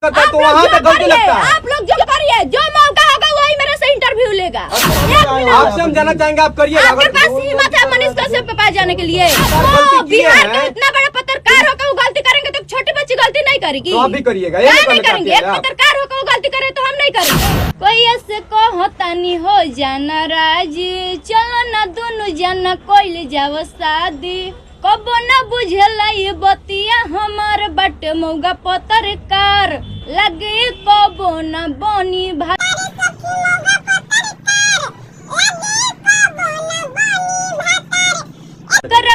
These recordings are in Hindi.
तो वहाँ पे गलती लगता है। आप लोग जो करिए, जो मौका होगा वही मेरे से इंटरव्यू लेगा। आपसे हम जाना चाहेंगे, आप करिए। आपके पास हिम्मत है मनीष कश्यप के पास जाने के लिए? बिहार के इतना बड़ा पत्रकार होकर वो गलती करेंगे तो छोटी बच्ची गलती नहीं करेगी? तो आप भी करिएगा। नहीं करेंगे। एक पत्रकार होकर वो गलती करे तो हम नहीं करेंगे। कोई ऐसे को तानी हो जाना राजी, चलो ना दोनों जाना कोई जाओ शादी। कबो न बुझला ये बतिया हमार बट मौगा पत्रकार लगे, कबो न बनी भाई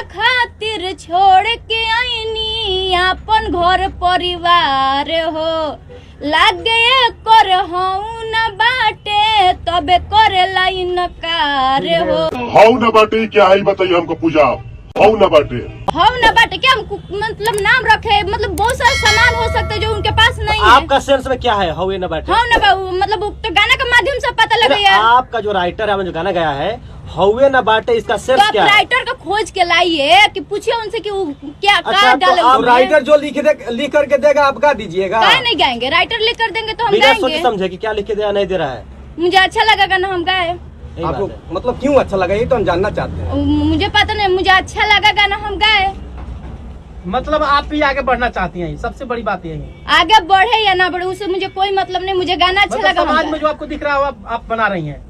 खातिर छोड़ के आईनी अपन घर परिवार हो, लागे कर हूँ न बाटे तबे करे लाइन कार हो। हाउ न बाटे क्या है बताइए हमको पूजा। हाउ न बाटे क्या हम मतलब नाम रखे, मतलब बहुत सारे सामान हो सकते हैं जो उनके पास नहीं है। आपका सेंस में क्या है हाउ न बाटे? हाउ न मतलब तो गाना के माध्यम से पता लगेगा। आपका जो राइटर है जो गाना गाया है हाउ न बाटे, इसका सेंस तो क्या है? राइटर का खोज के लाइए कि पूछिए उनसे कि क्या अच्छा, डाले। तो राइटर जो लिख करके देगा आप गा दीजिएगा। क्या नहीं गाएंगे? राइटर लिख कर देंगे तो हम गाएंगे। समझे कि क्या लिख के दिया नहीं दे रहा है। मुझे अच्छा लगा गाना हम गाए। आपको मतलब क्यों अच्छा लगा ये तो हम जानना चाहते हैं। मुझे पता नहीं, मुझे अच्छा लगा गाना हम गाए। मतलब आप भी आगे बढ़ना चाहती हैं, सबसे बड़ी बात यही है। आगे बढ़े या ना बढ़े उससे मुझे कोई मतलब नहीं, मुझे गाना अच्छा लगा। समाज में जो आपको दिख रहा है आप बना रही हैं।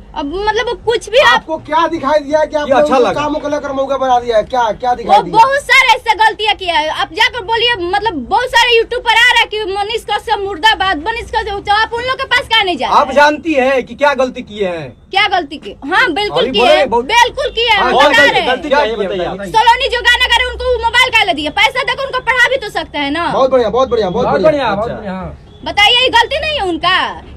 अब मतलब कुछ भी आपको क्या दिखाई दिया है कि आपने अच्छा लगा? कामों को लेकर मौका बना दिया है? क्या दिखाई दिया? बहुत सारे ऐसे गलतियां किया है। आप जाकर बोलिए, मतलब बहुत सारे यूट्यूब पर आ रहा है कि मनीष कश्यप मुर्दाबाद, मनीष कश्यप, तो आप उन लोग के पास क्या नहीं जाते? आप जानती है कि क्या गलती किए हैं? क्या गलती की? हाँ बिल्कुल अभी किए, बोले, बिल्कुल किए हैं। और बता रहे हैं। गलती क्या है ये बताइए आप। सलोनी जो गाना गा रहे उनको मोबाइल का दिया, पैसा देकर उनको पढ़ा भी तो सकते हैं ना। बहुत बढ़िया। बताइए ये गलती नहीं है उनका?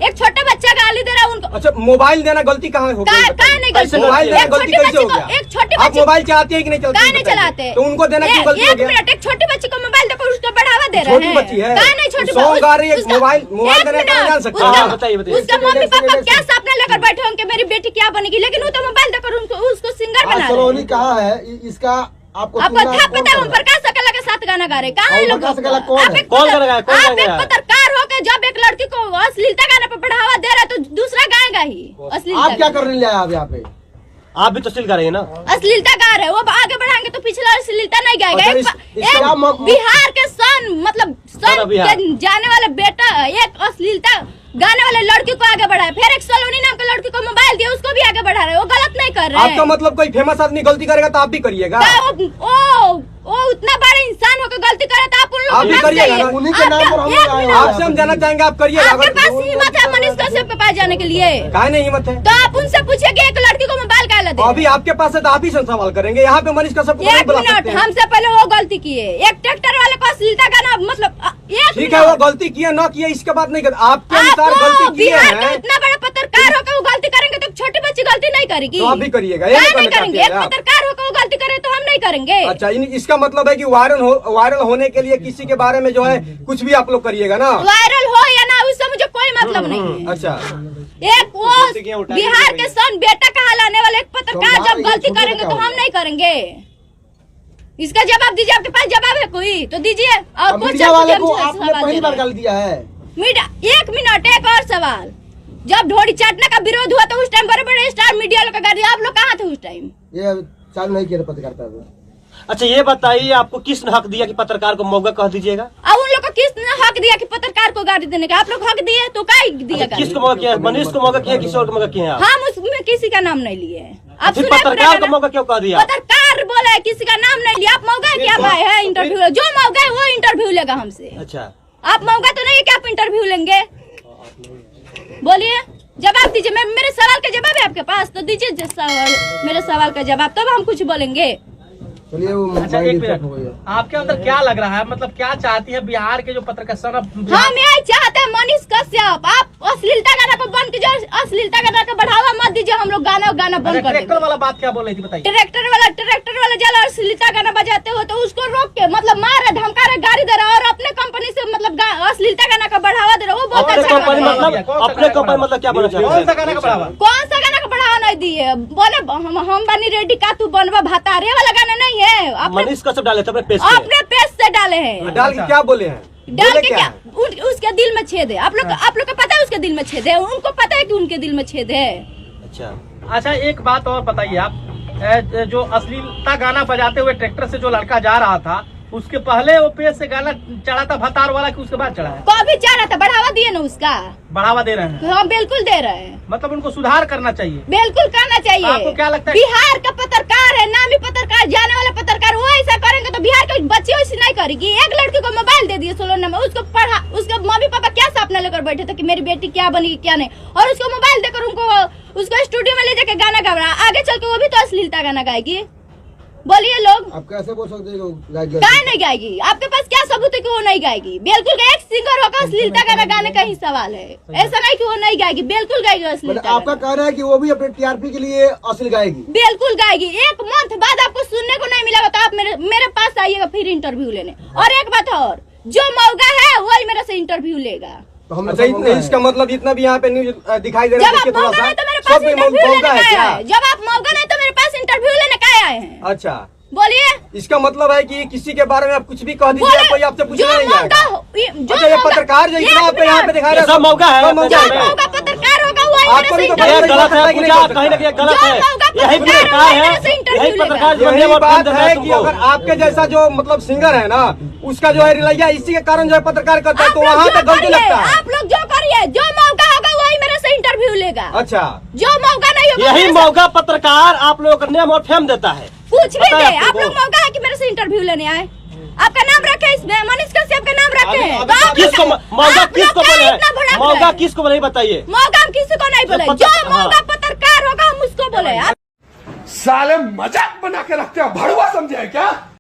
एक छोटा बच्चा गाली दे रहा है उनको। अच्छा, मोबाइल देना गलती कहाँ हो गई? कहाँ नहीं गलती? मोबाइल देना गलती कैसे हो गया? एक छोटी आप मोबाइल चलाते हैं कि नहीं चलाते? कहाँ नहीं चलाते? तो उनको देना क्यों गलती हो एक गया? मिनट, एक छोटी बच्ची को मोबाइल देकर उसको बढ़ावा दे रहे हैं। छोटी बच्ची है, कहाँ नहीं छोटी सॉन्ग गा रही है, मोबाइल देना कहाँ जान सकते हैं? बताइए उसका मम्मी पापा क्या सपना लेकर बैठे होंगे मेरी बेटी क्या बनेगी, लेकिन वो तो मोबाइल देकर उसको सिंगर बना रहे हैं। सलोनी कहाँ है? इसका आपको क्या पता है? प्रकाश सकला के साथ गाना गा रहे कहाँ है लोग? प्रकाश सकला कौन है? कौन गाना गाया? कौन आप गाना एक गाया? पत्रकार हो के जब एक लड़की को अश्लीलता गाने पर बढ़ावा दे रहा है तो दूसरा गाएगा ही अश्लीलता। आप क्या करने ले आए आप यहाँ पे? आप भी तो सिल गा रही है ना। अश्लीलता गा रहे हैं, वो आगे बढ़ाएंगे तो पिछला अश्लीलता नहीं गाएगा। अच्छा, एक बिहार के सन मतलब सन जाने वाला बेटा एक अश्लीलता गाने वाले लड़की को आगे बढ़ाए, फिर एक सलोनी नाम के लड़की को मोबाइल दिया उसको भी आगे बढ़ा रहे हैं। वो गलत नहीं कर रहे हैं। आपका मतलब कोई फेमस आदमी गलती करेगा तो आप भी करिएगा? वो उतना बड़ा इंसान होकर गलती करे तो आप उन आप भी लोग करिएगा ना? उन्हीं के नाम पर हम लोग आए हैं। आपसे हम जानना चाहेंगे, आप करिएगा? आपके पास हिम्मत है मनीष कश्यप के पास जाने के लिए? काहे नहीं हिम्मत है? तो आप उनसे पूछिए कि एक लड़की को मोबाइल का दे। अभी आपके पास है तो आप ही से सवाल करेंगे। यहाँ पे मनीष कश्यप को नहीं एक बुला मिनट, सकते हैं। हमसे पहले वो गलती किए, एक ट्रैक्टर वाले को अश्लीलता गाना मतलब ठीक है, वो गलती किए न किए इसके बाद नहीं कर, आपके अनुसार गलती किए बिहार का हैं इतना बड़ा पत्रकार होकर वो गलती करेंगे तो छोटी बच्ची गलती नहीं करेगी? तो आप भी करिएगा। नहीं करेंगे। एक पत्रकार होकर वो गलती करे तो हम नहीं करेंगे। अच्छा, इसका मतलब है कि वायरल होने के लिए किसी के बारे में जो है कुछ भी आप लोग करिएगा ना? वायरल हो या ना उससे मुझे कोई मतलब नहीं है। अच्छा, एक वो बिहार के सन बेटा कहा लाने वाले एक पत्रकार जब गलती करेंगे तो हम नहीं करेंगे। इसका जवाब दीजिए, आपके पास जवाब है कोई तो दीजिए। और मीडिया वाले को आपने पहली बार गाली दिया है? मीडिया, एक मिनट, एक और सवाल। जब ढोड़ी चाटने का विरोध हुआ तो उस टाइम बड़े बड़े स्टार मीडिया लोग का आप लोग कहाँ थे उस टाइम? ये चालू नहीं किया पत्रकारिता में। अच्छा ये बताइए आपको किसने हक दिया कि पत्रकार को मौका कह दीजिएगा? अब उन लोग को किसने हक दिया कि पत्रकार को गाली देने का? आप लोग हक दिए तो क्या दिया? किसको मौका किया? मनीष को मौका किया, किसी और को मौका किया? हम उसमें किसी का नाम नहीं लिए। आप फिर पत्रकार को मौका क्यों कह दिया? पत्रकार बोले किसी का नाम नहीं लिया। आप मौका क्या पाए है? इंटरव्यू जो मौका है वो इंटरव्यू लेगा हमसे। अच्छा, आप मौका तो नहीं है कि आप इंटरव्यू लेंगे? बोलिए, जवाब दीजिए। मेरे सवाल का जवाब है आपके पास तो दीजिए मेरे सवाल का जवाब, तब हम कुछ बोलेंगे। चलिए वो अच्छा एक मिनट, आपके अंदर क्या लग रहा है, मतलब क्या चाहती है बिहार के जो पत्रकार? हम यही चाहते हैं मनीष कश्यप, आप अश्लीलता गाना को बंद कीजिए, अश्लीलता गाना को बढ़ावा मत दीजिए। हम लोग गाना बंद कर देंगे। ट्रैक्टर वाला बात क्या बोल रही थी बताइए? ट्रैक्टर वाला जब अश्लीलता गाना बजाते हो तो उसको रोक के मतलब मारे धमका रहे, गाड़ी दे रहा और अपने कंपनी से मतलब अश्लीलता गाना का बढ़ावा दे रहा। वो बहुत अच्छा कंपनी मतलब क्या बोलना चाहते हैं? कौन सा गाना का बढ़ावा? कौन सा गाना का बढ़ावा नहीं दिए? बोले हम बनी रेडी का तू बनवा भातारे वाला गाना नहीं है। मनीष कश्यप डाले थे अपने पेज से डाले हैं। डाल के क्या बोले हैं? डाल बोले के क्या उसके दिल में छेद है। आप लोग को पता है उसके दिल में छेद है, उनको पता है कि उनके दिल में छेद है। अच्छा अच्छा एक बात और बताइए आप, जो अश्लीलता गाना बजाते हुए ट्रैक्टर से जो लड़का जा रहा था, उसके पहले वो पेज से गाना चढ़ा था भतार वाला कि उसके बाद चढ़ा है? कभी चढ़ा था, बढ़ावा दिए ना उसका। बढ़ावा दे रहे हैं? हाँ बिल्कुल दे रहे हैं। मतलब उनको सुधार करना चाहिए। बिल्कुल करना चाहिए। आपको क्या लगता है? बिहार का पत्रकार है, नामी पत्रकार, जाने वाला पत्रकार, वो ऐसा करेंगे तो बिहार के बच्चे वैसे नहीं करेगी। एक लड़की को मोबाइल दे दिए 16 नंबर, उसको पढ़ा, उसके मम्मी पापा क्या सपना लेकर बैठे थे कि मेरी बेटी क्या बनेगी क्या नहीं, और उसको मोबाइल देकर उसको स्टूडियो में ले जाके गाना गा रहा। आगे चल के वो भी तो अश्लीलता गाना गाएगी। बोलिए लोग, आप कैसे बोल सकते हो क्या नहीं गाएगी? आपके पास क्या सबूत है कि वो नहीं गाएगी? बिल्कुल एक सिंगर होकर अश्लीलता गाना गाने का ही सवाल है। ऐसा नहीं कि वो नहीं गाएगी, बिल्कुल गाएगी अश्लीलता। आपका कहना है कि वो भी अपने टीआरपी के लिए अश्लील गाएगी? बिल्कुल गाएगी। एक मंथ बाद आपको सुनने को नहीं मिलेगा तो आप मेरे पास आइएगा फिर इंटरव्यू लेने। और एक बात और, जो मौका है वही मेरे से इंटरव्यू लेगा। तो हम अच्छा इसका मतलब इतना भी यहाँ पे न्यूज दिखाई दे रहा जब है आप कि थोड़ा मौका सा नहीं तो मेरे पास सब में इंटरव्यू लेने मौका है का क्या? है। जब आप मौका नहीं तो मेरे पास इंटरव्यू लेने का आए हैं। अच्छा, बोलिए। इसका मतलब है कि किसी के बारे में आप कुछ भी कह दीजिए, बोले, कोई आपसे पूछने जो नहीं मौका जाएगा। हो- जो अच्छा, ये मौका- पत्रकार जो इतना एक आपको यहाँ पे मिनट। दिखा रहा ये सब मौका है, सब मौका जो है। मौका पत्रकार होगा वही आपको मेरे भी से तो ये इंटरव्यू गलत है नहीं पूजा, कर कहीं ना कहीं गलत जो है। मौका यही पत्रकार पत्रकार होगा, है, मेरे से इंटरव्यू यही पत्रकार जो यही वोट बात दे रहा है है कि तुमको। अगर आपके जैसा जो मतलब सिंगर है ना, उसका जो है रिलैया इसी के कारण जो है पत्रकार करता है, आप तो लोग वहाँ जो पे गलती करिए, लगता है। आप लोग जो करिए, जो मौका होगा वही मेरे से इंटरव्यू लेगा। अच्छा, जो मौका नहीं होगा यही मेरे से- मौका पत्रकार आप लोगों का नेम और फेम देता है। कुछ भी पता है दे, आपको? आप लोग मौका है कि मेरे से इंटरव्यू लेने आए। आपका नाम रखे इसमें, मनीष कश्यप का नाम रखे हैं। तो आप किसको लोग- मौका आप किसको लोग क्या बोले इतना भड़क है? रहे मौका हैं? किसको बोले बताइए? मौका हम किसी को नहीं बोले, पत्र- जो हाँ। मौका पत्रकार होगा हम उसको बोले। साले मजाक बना के रखते हो, भड़ुआ समझे क्या?